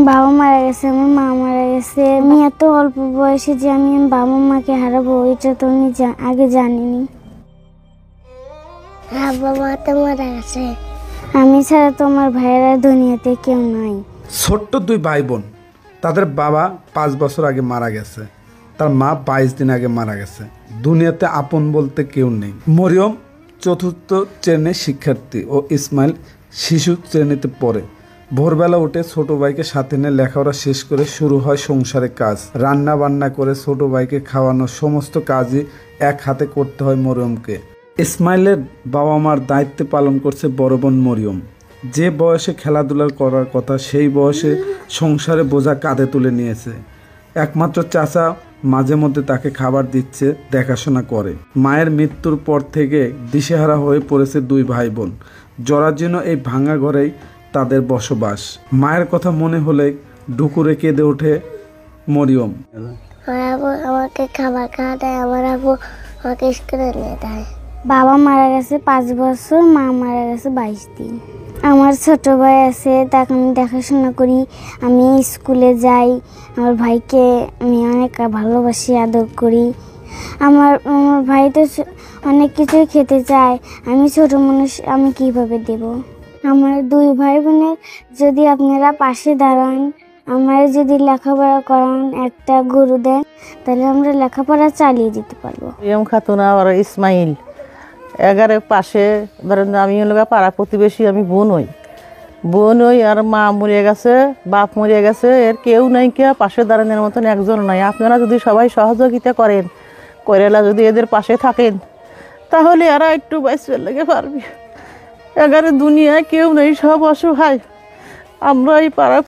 বাবা মারা গেছে, আমার মা মারা গেছে। আমি এত অল্প বয়সে যে আমি বাবা মাকে হারাবো এটা তো আমি আগে জানিনি। বাবা তো মারা গেছে, আমি ছাড়া তো আমার ভাইয়েরা দুনিয়াতে কেউ নাই। ছোট্ট দুই ভাই বোন, তাদের বাবা 5 বছর আগে মারা গেছে, তার মা 22 দিন আগে মারা গেছে। দুনিয়াতে আপন বলতে কেউ নেই। মরিয়ম 4র্থ শ্রেণীর শিক্ষার্থী ও ইসমাইল শিশু শ্রেণীতে পড়ে। ভোরবেলা উঠে ছোট ভাইকে সাথে নিয়ে লেখাপড়া শেষ করে শুরু হয় সংসারের কাজ। রান্না বান্না করে ছোট ভাইকে খাওয়ানো, সমস্ত কাজই এক হাতে করতে হয় মরিয়মকে। ইসমাইলের বাবা মার দায়িত্ব পালন করছে বড় বোন মরিয়ম। যে বয়সে খেলাধুলা করার কথা সেই বয়সে সংসারে বোঝা কাঁধে তুলে নিয়েছে। একমাত্র চাচা মাঝে মধ্যে তাকে খাবার দিচ্ছে, দেখাশোনা করে। মায়ের মৃত্যুর পর থেকে দিশেহারা হয়ে পড়েছে দুই ভাই বোন। জরাজীর্ণ এই ভাঙা ঘরেই তাদের বসবাস। মায়ের কথা মনে হলে ডুকুরে কেঁদে ওঠে মরিয়ম। আমাকে খাবার খাওয়া দেয়, আমার আবু আমাকে স্কুলে নিয়ে দেয়। বাবা মারা গেছে 5 বছর, মা মারা গেছে 22 দিন। আমার ছোট ভাই আছে, তাকে আমি দেখাশোনা করি, আমি স্কুলে যাই। আমার ভাইকে আমি অনেক ভালোবাসি, আদর করি। আমার ভাই তো অনেক কিছুই খেতে চায়, আমি ছোট মানুষ, আমি কিভাবে দেব? আমার 2 ভাই বোনের যদি আপনারা পাশে দাঁড়ান, আমার যদি লেখাপড়া করান, একটা গরু দেন, তাহলে আমরা লেখাপড়া চালিয়ে যেতে পারবো। মরিয়ম খাতুন আর ইসমাইল 11 পাশে, ধরেন আমি হলো পাড়া প্রতিবেশী, আমি বোন হই। আর মা মরিয়ে গেছে, বাপ মরিয়ে গেছে, এর কেউ নাই, কে পাশে দাঁড়ানোর মতন একজন নাই। আপনারা যদি সবাই সহযোগিতা করেন, করেলা যদি এদের পাশে থাকেন, তাহলে এরা একটু বাইসে লেগে পারবে। 11 দুনিয়ায় কেউ নেই, সব অসহায়। আমরা এই পাড়া